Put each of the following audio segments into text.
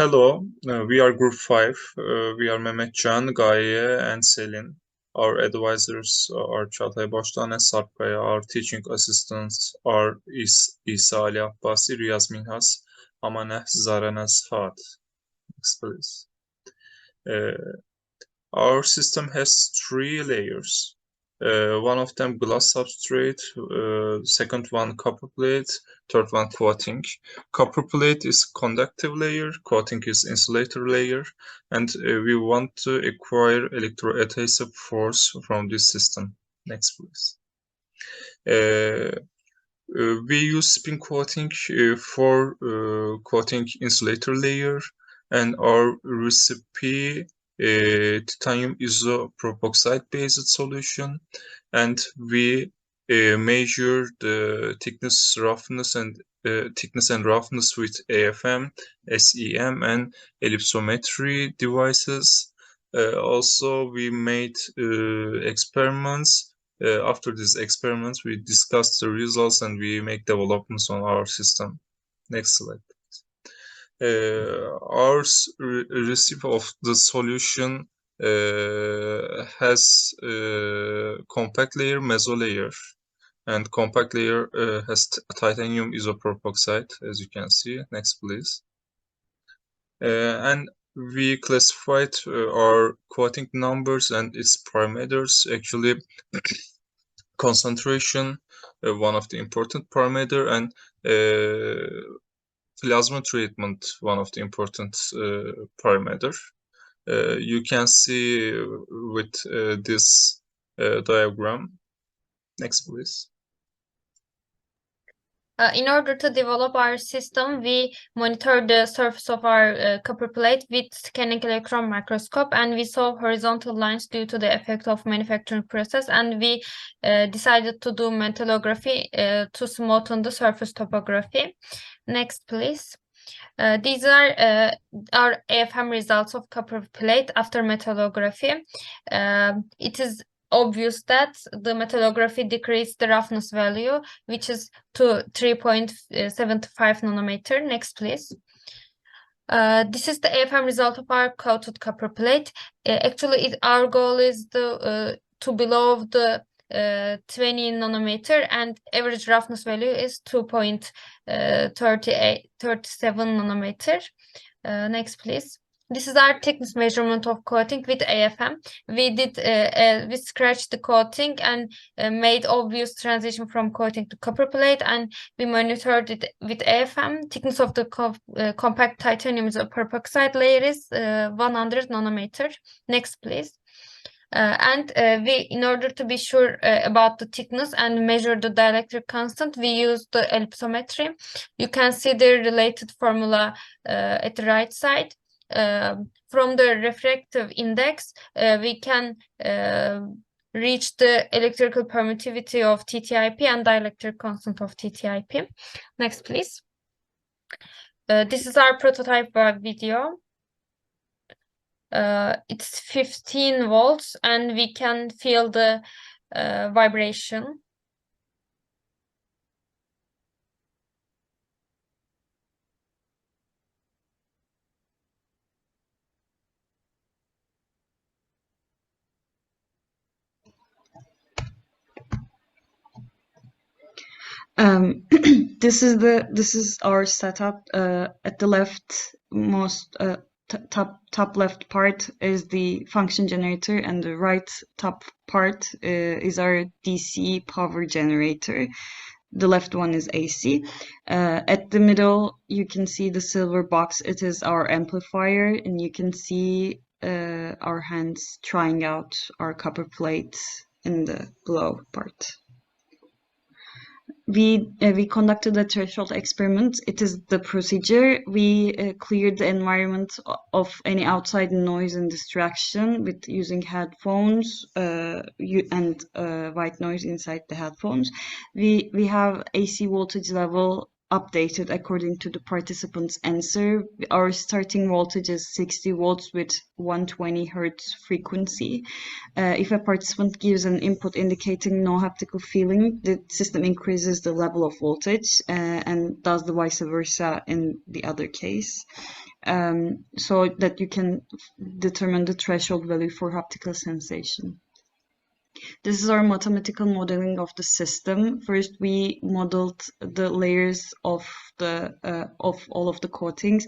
Hello, we are Group 5. We are Mehmet, Gaye, and Selin. Our advisors are Çağatay Başdoğan Sarp Kaya. Our teaching assistants are İsa Ali Abbasi, Riyaz Minhas, Amaneh Zaranas Fat. Next, please. Our system has 3 layers. One of them glass substrate, second one copper plate, third one coating. Copper plate is conductive layer, coating is insulator layer, and we want to acquire electroadhesive force from this system. Next, please. We use spin coating for coating insulator layer, and our recipe titanium isopropoxide based solution, and we measure the thickness, roughness, and roughness with AFM, SEM, and ellipsometry devices. Also, we made experiments. After these experiments, we discuss the results and we make developments on our system. Next slide. Our recipe of the solution has compact layer, meso layer, and compact layer has titanium isopropoxide, as you can see. Next, please. And we classified our coating numbers and its parameters. Actually, concentration, one of the important parameter, and plasma treatment, one of the important parameter. You can see with this diagram. Next, please. In order to develop our system, we monitor the surface of our copper plate with scanning electron microscope, and we saw horizontal lines due to the effect of manufacturing process, and we decided to do metallography to smoothen the surface topography. Next, please. These are our AFM results of copper plate after metallography. It is obvious that the metallography decreased the roughness value, which is to 3.75 nanometer. Next, please. This is the AFM result of our coated copper plate. Actually, our goal is to below the 20 nanometer, and average roughness value is 2.37 nanometer. Next, please. This is our thickness measurement of coating with AFM. We scratched the coating and made obvious transition from coating to copper plate, and we monitored it with AFM. Thickness of the compact titanium isopropoxide layer is 100 nanometer. Next, please. In order to be sure about the thickness and measure the dielectric constant, we use the ellipsometry. You can see the related formula at the right side. From the refractive index, we can reach the electrical permittivity of TTIP and dielectric constant of TTIP. Next, please. This is our prototype video. It's 15 volts, and we can feel the vibration. This is our setup. At the leftmost top left part is the function generator, and the right top part is our DC power generator. The left one is AC. At the middle, you can see the silver box. It is our amplifier, and you can see our hands trying out our copper plate in the below part. We conducted a threshold experiment. It is the procedure. We cleared the environment of any outside noise and distraction with using headphones and white noise inside the headphones. We have AC voltage level updated according to the participant's answer. Our starting voltage is 60 volts with 120 hertz frequency. If a participant gives an input indicating no haptical feeling, the system increases the level of voltage and does the vice versa in the other case, so that you can determine the threshold value for haptical sensation. This is our mathematical modeling of the system. First, we modeled the layers of all of the coatings.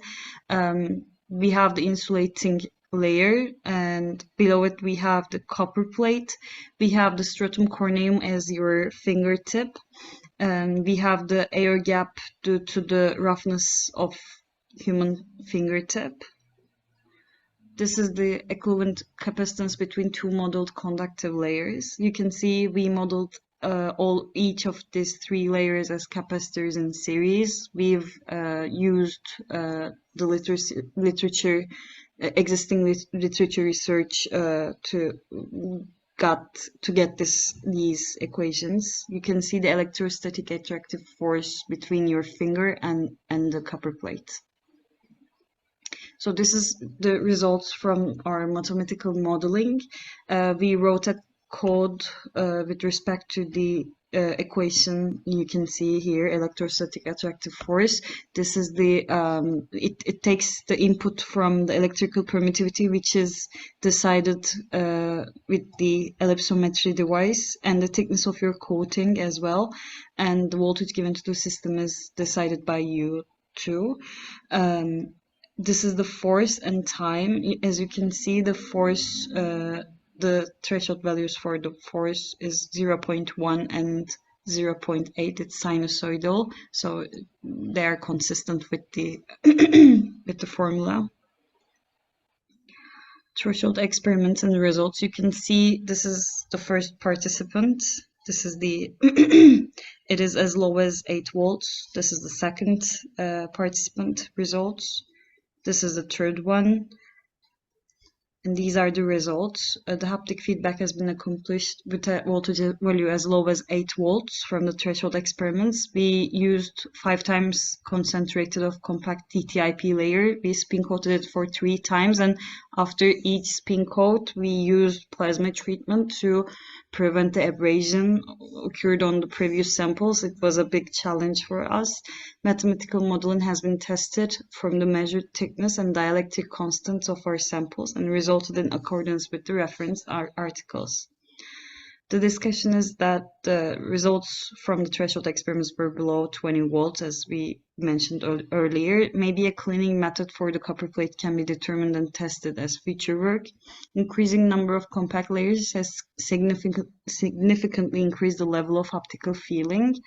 We have the insulating layer, and below it we have the copper plate. We have the stratum corneum as your fingertip. We have the air gap due to the roughness of human fingertip. This is the equivalent capacitance between two modeled conductive layers. You can see we modeled each of these three layers as capacitors in series. We've used the existing literature research to get these equations. You can see the electrostatic attractive force between your finger and the copper plate. So this is the results from our mathematical modeling. We wrote a code with respect to the equation you can see here, electrostatic attractive force. This is the it takes the input from the electrical permittivity, which is decided with the ellipsometry device, and the thickness of your coating as well, and the voltage given to the system is decided by you too. This is the force and time. As you can see, the force, the threshold values for the force is 0.1 and 0.8. It's sinusoidal, so they are consistent with the with the formula. Threshold experiments and results. You can see this is the first participant. This is the it is as low as 8 volts. This is the second participant results. This is the third one, and these are the results. The haptic feedback has been accomplished with a voltage value as low as 8 volts from the threshold experiments. We used 5 times concentrated of compact TTIP layer. We spin coated it for 3 times, and after each spin coat, we used plasma treatment to prevent the abrasion occurred on the previous samples. It was a big challenge for us. Mathematical modeling has been tested from the measured thickness and dielectric constants of our samples and resulted in accordance with the reference articles. The discussion is that the results from the threshold experiments were below 20 volts, as we mentioned earlier. Maybe a cleaning method for the copper plate can be determined and tested as future work. Increasing number of compact layers has significantly increased the level of haptical feeling.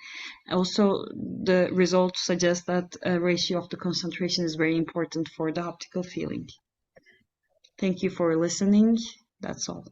Also, the results suggest that a ratio of the concentration is very important for the haptical feeling. Thank you for listening. That's all.